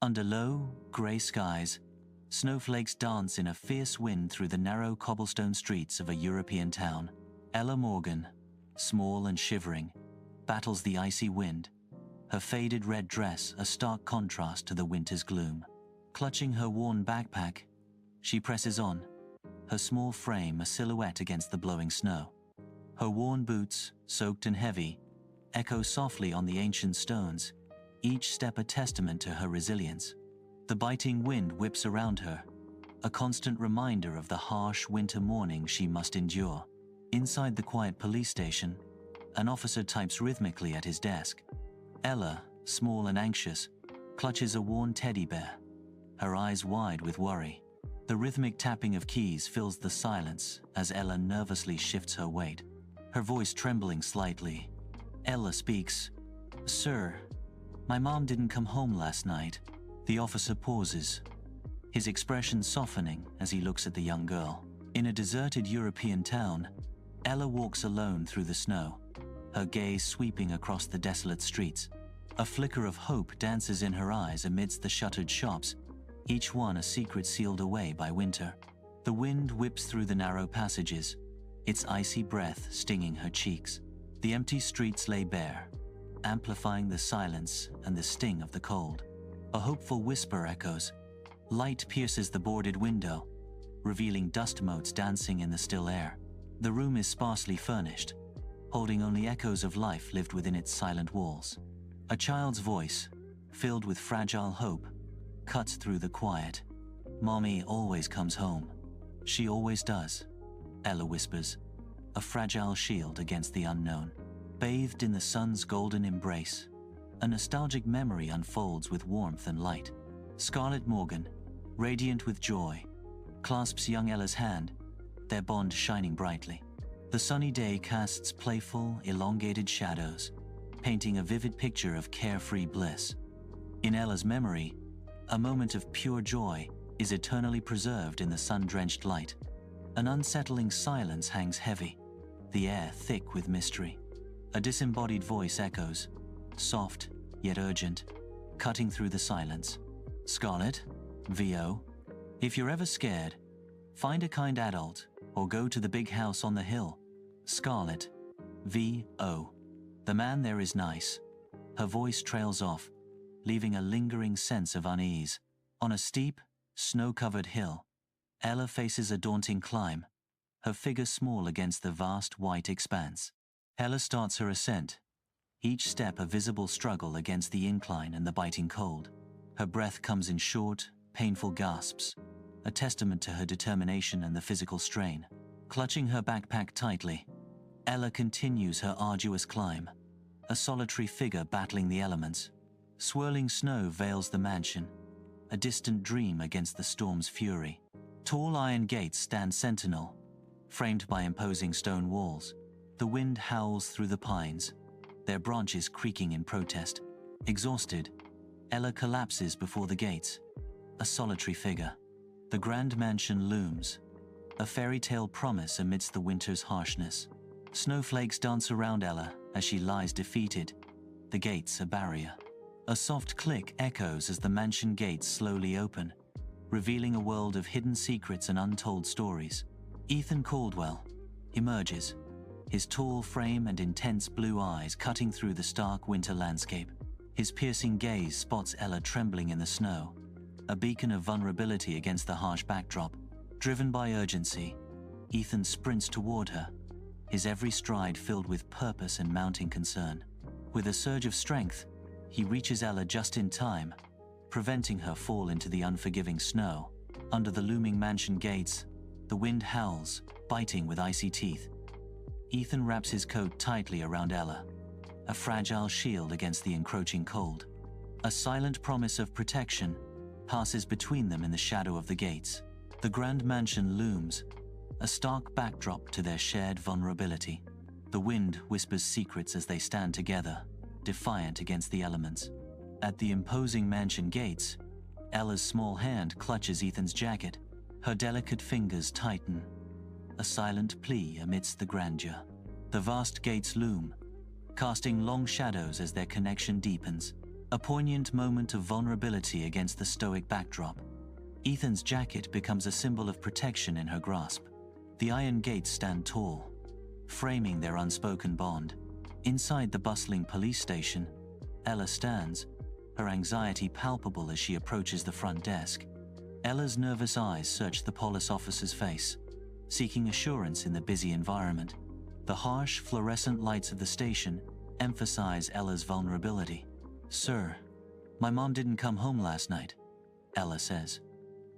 Under low, grey skies, snowflakes dance in a fierce wind through the narrow cobblestone streets of a European town. Ella Morgan, small and shivering, battles the icy wind, her faded red dress a stark contrast to the winter's gloom. Clutching her worn backpack, she presses on, her small frame a silhouette against the blowing snow. Her worn boots, soaked and heavy, echo softly on the ancient stones, each step a testament to her resilience. The biting wind whips around her, a constant reminder of the harsh winter morning she must endure. Inside the quiet police station, an officer types rhythmically at his desk. Ella, small and anxious, clutches a worn teddy bear, her eyes wide with worry. The rhythmic tapping of keys fills the silence as Ella nervously shifts her weight, her voice trembling slightly. Ella speaks. "Sir, my mom didn't come home last night." The officer pauses, his expression softening as he looks at the young girl. In a deserted European town, Ella walks alone through the snow, her gaze sweeping across the desolate streets. A flicker of hope dances in her eyes amidst the shuttered shops, each one a secret sealed away by winter. The wind whips through the narrow passages, its icy breath stinging her cheeks. The empty streets lay bare, amplifying the silence and the sting of the cold. A hopeful whisper echoes. Light pierces the boarded window, revealing dust motes dancing in the still air. The room is sparsely furnished, holding only echoes of life lived within its silent walls. A child's voice, filled with fragile hope, cuts through the quiet. "Mommy always comes home. She always does," Ella whispers, a fragile shield against the unknown. Bathed in the sun's golden embrace, a nostalgic memory unfolds with warmth and light. Scarlet Morgan, radiant with joy, clasps young Ella's hand, their bond shining brightly. The sunny day casts playful, elongated shadows, painting a vivid picture of carefree bliss. In Ella's memory, a moment of pure joy is eternally preserved in the sun-drenched light. An unsettling silence hangs heavy, the air thick with mystery. A disembodied voice echoes, soft yet urgent, cutting through the silence. "Scarlet, VO, if you're ever scared, find a kind adult or go to the big house on the hill." Scarlet, VO. "The man there is nice." Her voice trails off, leaving a lingering sense of unease. On a steep, snow-covered hill, Ella faces a daunting climb, her figure small against the vast white expanse. Ella starts her ascent, each step a visible struggle against the incline and the biting cold. Her breath comes in short, painful gasps, a testament to her determination and the physical strain. Clutching her backpack tightly, Ella continues her arduous climb, a solitary figure battling the elements. Swirling snow veils the mansion, a distant dream against the storm's fury. Tall iron gates stand sentinel, framed by imposing stone walls. The wind howls through the pines, their branches creaking in protest. Exhausted, Ella collapses before the gates, a solitary figure. The grand mansion looms, a fairy tale promise amidst the winter's harshness. Snowflakes dance around Ella as she lies defeated, the gates a barrier. A soft click echoes as the mansion gates slowly open, revealing a world of hidden secrets and untold stories. Ethan Caldwell emerges, his tall frame and intense blue eyes cutting through the stark winter landscape. His piercing gaze spots Ella trembling in the snow, a beacon of vulnerability against the harsh backdrop. Driven by urgency, Ethan sprints toward her, his every stride filled with purpose and mounting concern. With a surge of strength, he reaches Ella just in time, preventing her fall into the unforgiving snow. Under the looming mansion gates, the wind howls, biting with icy teeth. Ethan wraps his coat tightly around Ella, a fragile shield against the encroaching cold. A silent promise of protection passes between them in the shadow of the gates. The grand mansion looms, a stark backdrop to their shared vulnerability. The wind whispers secrets as they stand together, defiant against the elements. At the imposing mansion gates, Ella's small hand clutches Ethan's jacket. Her delicate fingers tighten, a silent plea amidst the grandeur. The vast gates loom, casting long shadows as their connection deepens. A poignant moment of vulnerability against the stoic backdrop. Ethan's jacket becomes a symbol of protection in her grasp. The iron gates stand tall, framing their unspoken bond. Inside the bustling police station, Ella stands, her anxiety palpable as she approaches the front desk. Ella's nervous eyes search the police officer's face, seeking assurance in the busy environment. The harsh, fluorescent lights of the station emphasize Ella's vulnerability. "Sir, my mom didn't come home last night," Ella says,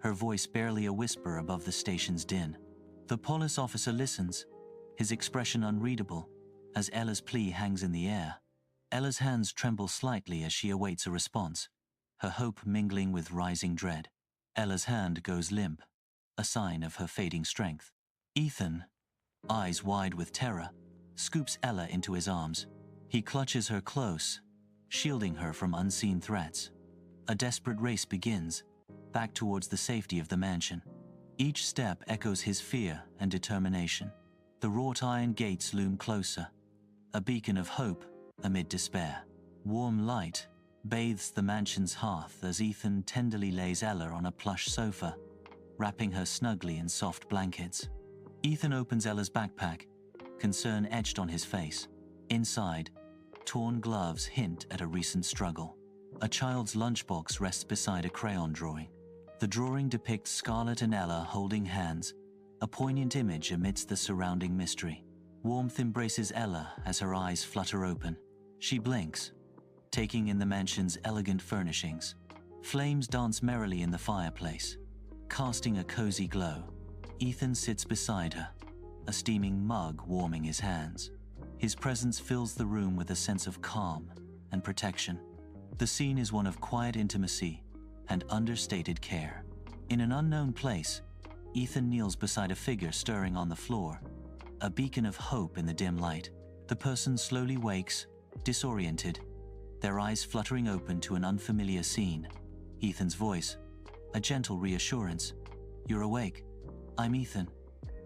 her voice barely a whisper above the station's din. The police officer listens, his expression unreadable, as Ella's plea hangs in the air. Ella's hands tremble slightly as she awaits a response, her hope mingling with rising dread. Ella's hand goes limp, a sign of her fading strength. Ethan, eyes wide with terror, scoops Ella into his arms. He clutches her close, shielding her from unseen threats. A desperate race begins, back towards the safety of the mansion. Each step echoes his fear and determination. The wrought iron gates loom closer, a beacon of hope amid despair. Warm light bathes the mansion's hearth as Ethan tenderly lays Ella on a plush sofa, wrapping her snugly in soft blankets. Ethan opens Ella's backpack, concern etched on his face. Inside, torn gloves hint at a recent struggle. A child's lunchbox rests beside a crayon drawing. The drawing depicts Scarlet and Ella holding hands, a poignant image amidst the surrounding mystery. Warmth embraces Ella as her eyes flutter open. She blinks, taking in the mansion's elegant furnishings. Flames dance merrily in the fireplace, casting a cozy glow. Ethan sits beside her, a steaming mug warming his hands. His presence fills the room with a sense of calm and protection. The scene is one of quiet intimacy and understated care. In an unknown place, Ethan kneels beside a figure stirring on the floor, a beacon of hope in the dim light. The person slowly wakes, disoriented, their eyes fluttering open to an unfamiliar scene. Ethan's voice, a gentle reassurance. "You're awake. I'm Ethan.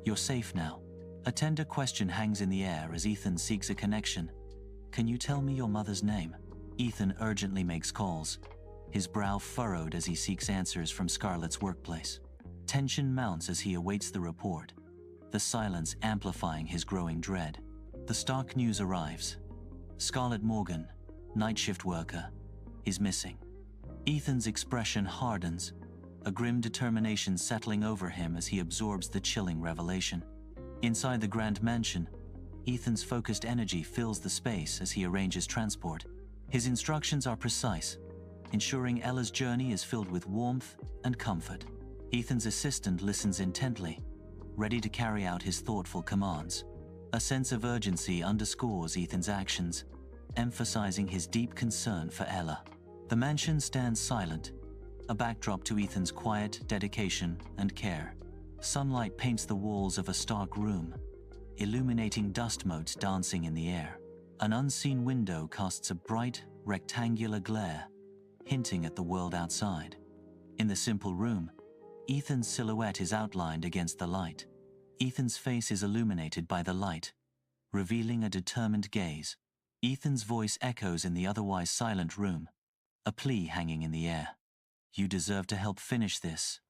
You're safe now." A tender question hangs in the air as Ethan seeks a connection. "Can you tell me your mother's name?" Ethan urgently makes calls, his brow furrowed as he seeks answers from Scarlet's workplace. Tension mounts as he awaits the report, the silence amplifying his growing dread. The stark news arrives. Scarlet Morgan, night shift worker, is missing. Ethan's expression hardens, a grim determination settling over him as he absorbs the chilling revelation. Inside the grand mansion, Ethan's focused energy fills the space as he arranges transport. His instructions are precise, ensuring Ella's journey is filled with warmth and comfort. Ethan's assistant listens intently, ready to carry out his thoughtful commands. A sense of urgency underscores Ethan's actions, emphasizing his deep concern for Ella. The mansion stands silent, a backdrop to Ethan's quiet dedication and care. Sunlight paints the walls of a stark room, illuminating dust motes dancing in the air. An unseen window casts a bright, rectangular glare, hinting at the world outside. In the simple room, Ethan's silhouette is outlined against the light. Ethan's face is illuminated by the light, revealing a determined gaze. Ethan's voice echoes in the otherwise silent room, a plea hanging in the air. "You deserve to help finish this,"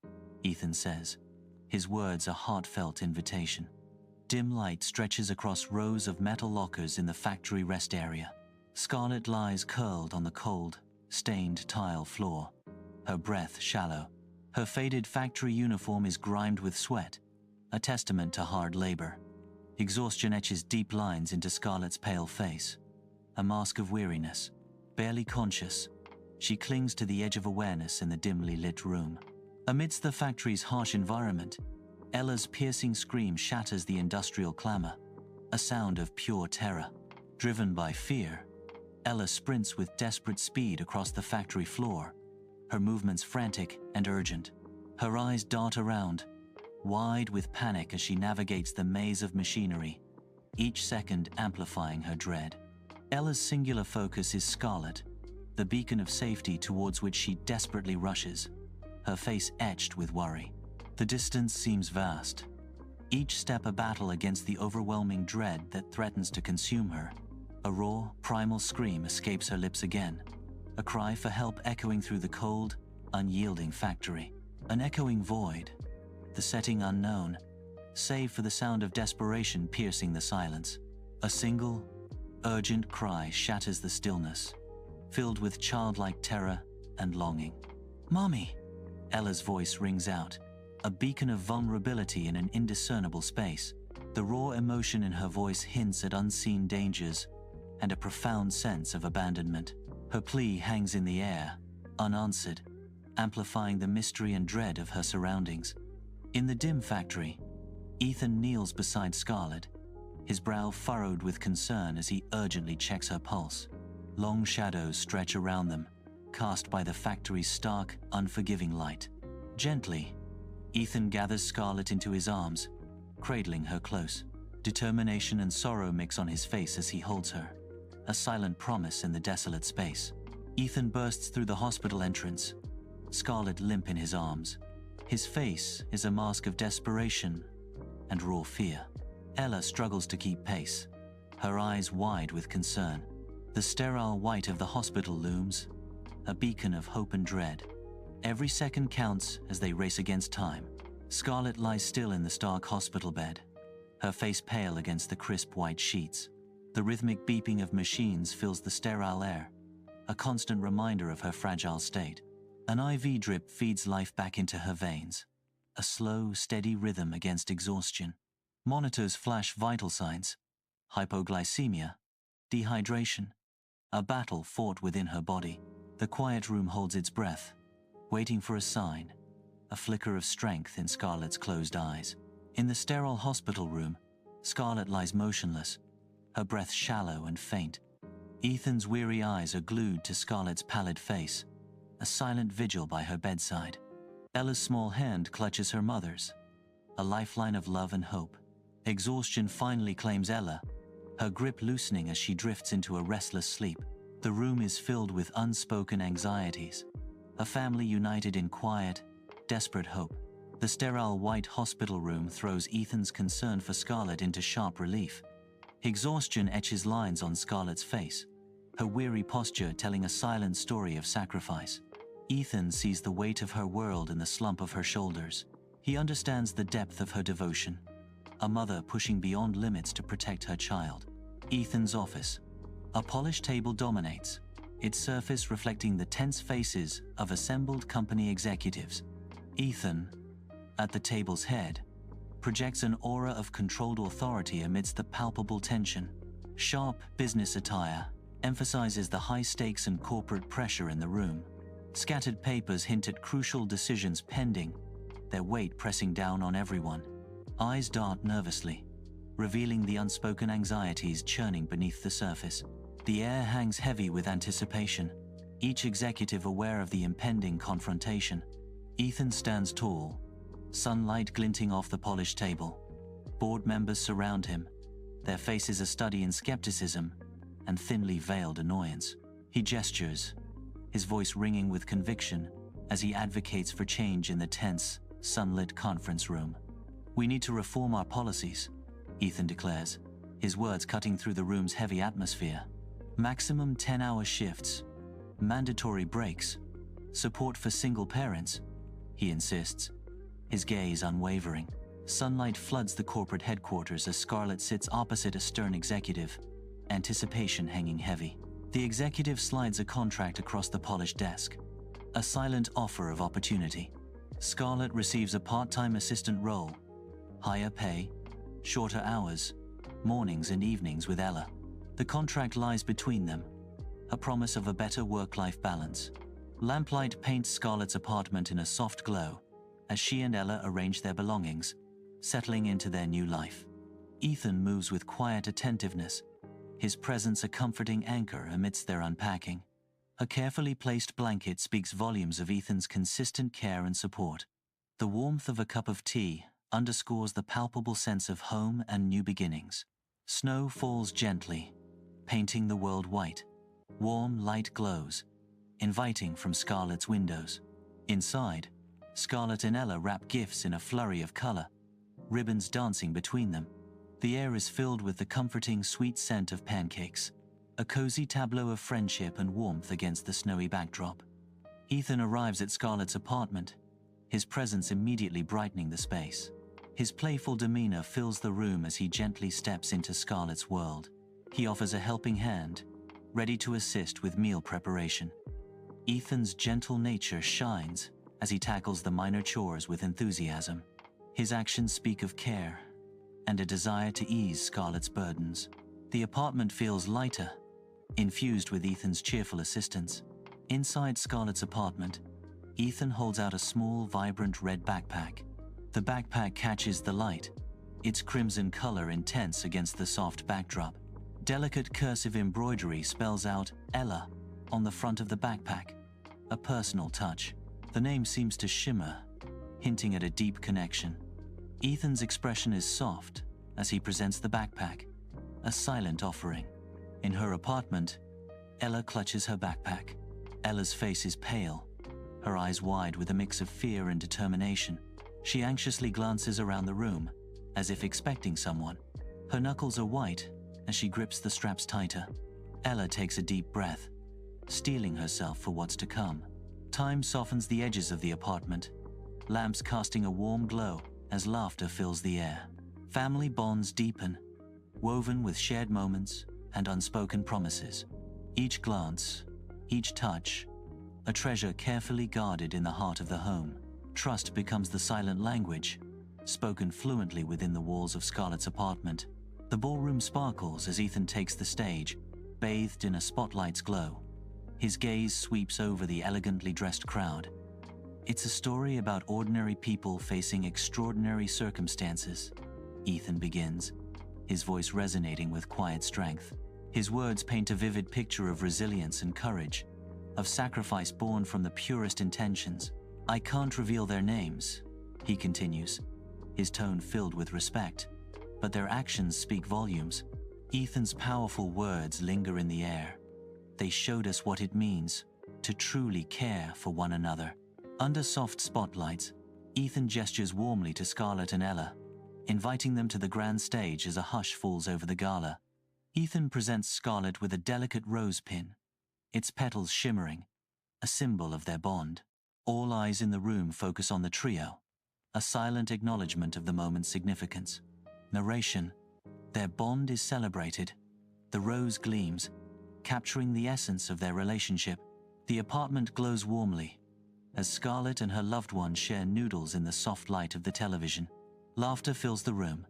Ethan says, his words a heartfelt invitation. Dim light stretches across rows of metal lockers in the factory rest area. Scarlet lies curled on the cold, stained tile floor, her breath shallow. Her faded factory uniform is grimed with sweat, a testament to hard labor. Exhaustion etches deep lines into Scarlet's pale face, a mask of weariness. Barely conscious, she clings to the edge of awareness in the dimly lit room. Amidst the factory's harsh environment, Ella's piercing scream shatters the industrial clamor, a sound of pure terror. Driven by fear, Ella sprints with desperate speed across the factory floor, her movements frantic and urgent. Her eyes dart around, wide with panic as she navigates the maze of machinery, each second amplifying her dread. Ella's singular focus is Scarlet, the beacon of safety towards which she desperately rushes, her face etched with worry. The distance seems vast, each step a battle against the overwhelming dread that threatens to consume her. A raw, primal scream escapes her lips again, a cry for help echoing through the cold, unyielding factory. An echoing void, the setting unknown, save for the sound of desperation piercing the silence. A single, urgent cry shatters the stillness, filled with childlike terror and longing. "Mommy!" Ella's voice rings out, a beacon of vulnerability in an indiscernible space. The raw emotion in her voice hints at unseen dangers and a profound sense of abandonment. Her plea hangs in the air, unanswered, amplifying the mystery and dread of her surroundings. In the dim factory, Ethan kneels beside Scarlet, his brow furrowed with concern as he urgently checks her pulse. Long shadows stretch around them, cast by the factory's stark, unforgiving light. Gently, Ethan gathers Scarlet into his arms, cradling her close. Determination and sorrow mix on his face as he holds her, a silent promise in the desolate space. Ethan bursts through the hospital entrance, Scarlet limp in his arms. His face is a mask of desperation and raw fear. Ella struggles to keep pace, her eyes wide with concern. The sterile white of the hospital looms, a beacon of hope and dread. Every second counts as they race against time. Scarlet lies still in the stark hospital bed, her face pale against the crisp white sheets. The rhythmic beeping of machines fills the sterile air, a constant reminder of her fragile state. An IV drip feeds life back into her veins, a slow, steady rhythm against exhaustion. Monitors flash vital signs: hypoglycemia, dehydration, a battle fought within her body. The quiet room holds its breath, waiting for a sign, a flicker of strength in Scarlet's closed eyes. In the sterile hospital room, Scarlet lies motionless, her breath shallow and faint. Ethan's weary eyes are glued to Scarlet's pallid face, a silent vigil by her bedside. Ella's small hand clutches her mother's, a lifeline of love and hope. Exhaustion finally claims Ella, her grip loosening as she drifts into a restless sleep. The room is filled with unspoken anxieties, a family united in quiet, desperate hope. The sterile white hospital room throws Ethan's concern for Scarlet into sharp relief. Exhaustion etches lines on Scarlet's face, her weary posture telling a silent story of sacrifice. Ethan sees the weight of her world in the slump of her shoulders. He understands the depth of her devotion, a mother pushing beyond limits to protect her child. Ethan's office. A polished table dominates, its surface reflecting the tense faces of assembled company executives. Ethan, at the table's head, projects an aura of controlled authority amidst the palpable tension. Sharp business attire emphasizes the high stakes and corporate pressure in the room. Scattered papers hint at crucial decisions pending, their weight pressing down on everyone. Eyes dart nervously, revealing the unspoken anxieties churning beneath the surface. The air hangs heavy with anticipation, each executive aware of the impending confrontation. Ethan stands tall, sunlight glinting off the polished table. Board members surround him, their faces a study in skepticism and thinly veiled annoyance. He gestures, his voice ringing with conviction as he advocates for change in the tense, sunlit conference room. "We need to reform our policies," Ethan declares, his words cutting through the room's heavy atmosphere. "Maximum 10-hour shifts, mandatory breaks, support for single parents," he insists, his gaze unwavering. Sunlight floods the corporate headquarters as Scarlet sits opposite a stern executive, anticipation hanging heavy. The executive slides a contract across the polished desk, a silent offer of opportunity. Scarlet receives a part-time assistant role, higher pay, shorter hours, mornings and evenings with Ella. The contract lies between them, a promise of a better work-life balance. Lamplight paints Scarlet's apartment in a soft glow as she and Ella arrange their belongings, settling into their new life. Ethan moves with quiet attentiveness, his presence a comforting anchor amidst their unpacking. A carefully placed blanket speaks volumes of Ethan's consistent care and support. The warmth of a cup of tea underscores the palpable sense of home and new beginnings. Snow falls gently, painting the world white. Warm light glows, inviting from Scarlet's windows. Inside, Scarlet and Ella wrap gifts in a flurry of color, ribbons dancing between them. The air is filled with the comforting sweet scent of pancakes. a cozy tableau of friendship and warmth against the snowy backdrop. Ethan arrives at Scarlet's apartment, his presence immediately brightening the space. His playful demeanor fills the room as he gently steps into Scarlet's world. He offers a helping hand, ready to assist with meal preparation. Ethan's gentle nature shines as he tackles the minor chores with enthusiasm. His actions speak of care and a desire to ease Scarlet's burdens. The apartment feels lighter, infused with Ethan's cheerful assistance. Inside Scarlet's apartment, Ethan holds out a small, vibrant red backpack. The backpack catches the light, its crimson color intense against the soft backdrop. Delicate cursive embroidery spells out Ella on the front of the backpack, a personal touch. The name seems to shimmer, hinting at a deep connection. Ethan's expression is soft as he presents the backpack, a silent offering. In her apartment, Ella clutches her backpack. Ella's face is pale, her eyes wide with a mix of fear and determination. She anxiously glances around the room, as if expecting someone. Her knuckles are white as she grips the straps tighter. Ella takes a deep breath, steeling herself for what's to come. Time softens the edges of the apartment, lamps casting a warm glow as laughter fills the air. Family bonds deepen, woven with shared moments and unspoken promises. Each glance, each touch, a treasure carefully guarded in the heart of the home. Trust becomes the silent language, spoken fluently within the walls of Scarlet's apartment. The ballroom sparkles as Ethan takes the stage, bathed in a spotlight's glow. His gaze sweeps over the elegantly dressed crowd. It's a story about ordinary people facing extraordinary circumstances. Ethan begins, his voice resonating with quiet strength. His words paint a vivid picture of resilience and courage, of sacrifice born from the purest intentions. "I can't reveal their names," he continues, his tone filled with respect, "but their actions speak volumes." Ethan's powerful words linger in the air. They showed us what it means to truly care for one another. Under soft spotlights, Ethan gestures warmly to Scarlet and Ella, inviting them to the grand stage as a hush falls over the gala. Ethan presents Scarlet with a delicate rose pin, its petals shimmering, a symbol of their bond. All eyes in the room focus on the trio, a silent acknowledgement of the moment's significance. Narration: their bond is celebrated. The rose gleams, capturing the essence of their relationship. The apartment glows warmly as Scarlet and her loved one share noodles in the soft light of the television. Laughter fills the room,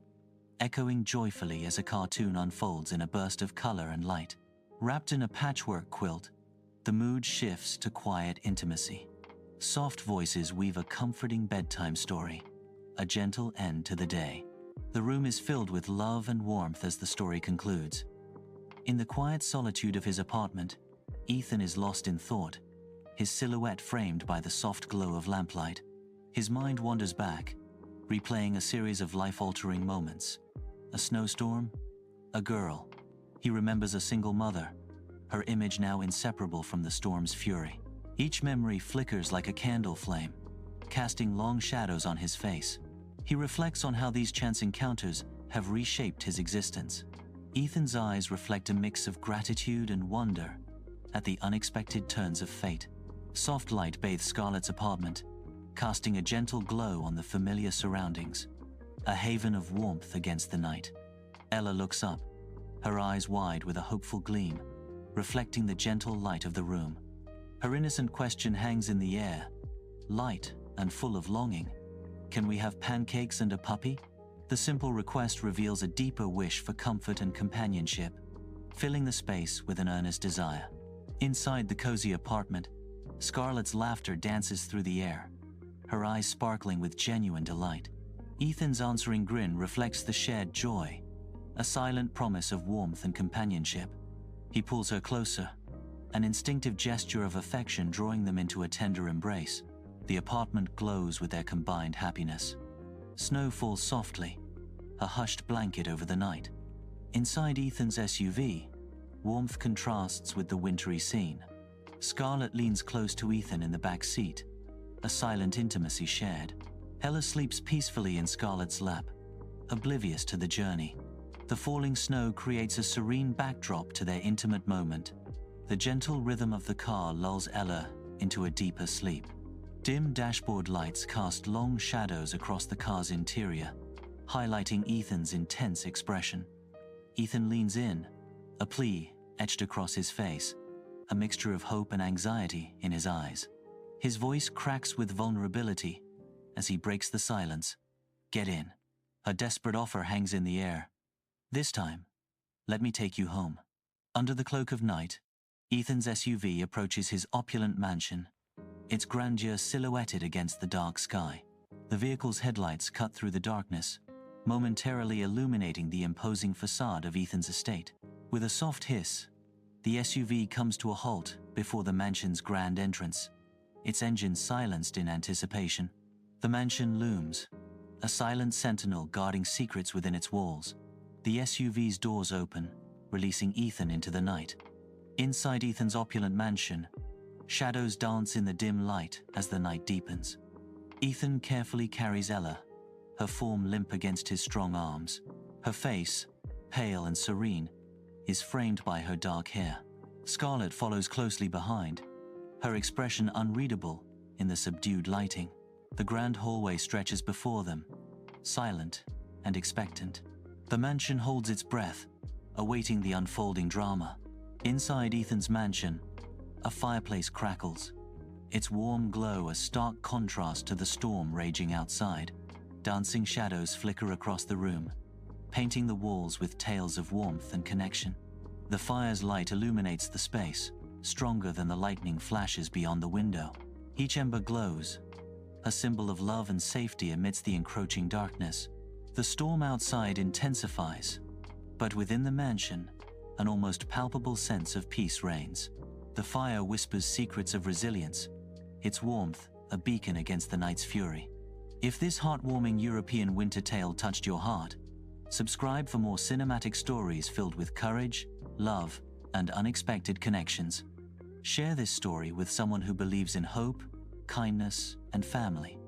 echoing joyfully as a cartoon unfolds in a burst of color and light. Wrapped in a patchwork quilt, the mood shifts to quiet intimacy. Soft voices weave a comforting bedtime story, a gentle end to the day. The room is filled with love and warmth as the story concludes. In the quiet solitude of his apartment, Ethan is lost in thought, his silhouette framed by the soft glow of lamplight. His mind wanders back, replaying a series of life-altering moments. A snowstorm, a girl. He remembers a single mother, her image now inseparable from the storm's fury. Each memory flickers like a candle flame, casting long shadows on his face. He reflects on how these chance encounters have reshaped his existence. Ethan's eyes reflect a mix of gratitude and wonder at the unexpected turns of fate. Soft light bathes Scarlet's apartment, casting a gentle glow on the familiar surroundings, a haven of warmth against the night. Ella looks up, her eyes wide with a hopeful gleam, reflecting the gentle light of the room. Her innocent question hangs in the air, light and full of longing. "Can we have pancakes and a puppy?" The simple request reveals a deeper wish for comfort and companionship, filling the space with an earnest desire. Inside the cozy apartment, Scarlet's laughter dances through the air, her eyes sparkling with genuine delight. Ethan's answering grin reflects the shared joy, a silent promise of warmth and companionship. He pulls her closer, an instinctive gesture of affection drawing them into a tender embrace. The apartment glows with their combined happiness. Snow falls softly, a hushed blanket over the night. Inside Ethan's SUV, warmth contrasts with the wintry scene. Scarlet leans close to Ethan in the back seat, a silent intimacy shared. Ella sleeps peacefully in Scarlet's lap, oblivious to the journey. The falling snow creates a serene backdrop to their intimate moment. The gentle rhythm of the car lulls Ella into a deeper sleep. Dim dashboard lights cast long shadows across the car's interior, highlighting Ethan's intense expression. Ethan leans in, a plea etched across his face, a mixture of hope and anxiety in his eyes. His voice cracks with vulnerability as he breaks the silence. Get in. A desperate offer hangs in the air. This time, let me take you home. Under the cloak of night, Ethan's SUV approaches his opulent mansion, its grandeur silhouetted against the dark sky. The vehicle's headlights cut through the darkness, momentarily illuminating the imposing facade of Ethan's estate. With a soft hiss, the SUV comes to a halt before the mansion's grand entrance, its engine silenced in anticipation. The mansion looms, a silent sentinel guarding secrets within its walls. The SUV's doors open, releasing Ethan into the night. Inside Ethan's opulent mansion, shadows dance in the dim light as the night deepens. Ethan carefully carries Ella, her form limp against his strong arms. Her face, pale and serene, is framed by her dark hair. Scarlet follows closely behind, her expression unreadable in the subdued lighting. The grand hallway stretches before them, silent and expectant. The mansion holds its breath, awaiting the unfolding drama. Inside Ethan's mansion, a fireplace crackles, its warm glow a stark contrast to the storm raging outside. Dancing shadows flicker across the room, painting the walls with tales of warmth and connection. The fire's light illuminates the space, stronger than the lightning flashes beyond the window. Each ember glows, a symbol of love and safety amidst the encroaching darkness. The storm outside intensifies, but within the mansion, an almost palpable sense of peace reigns. The fire whispers secrets of resilience, its warmth a beacon against the night's fury. If this heartwarming European winter tale touched your heart, subscribe for more cinematic stories filled with courage, love, and unexpected connections. Share this story with someone who believes in hope, kindness, and family.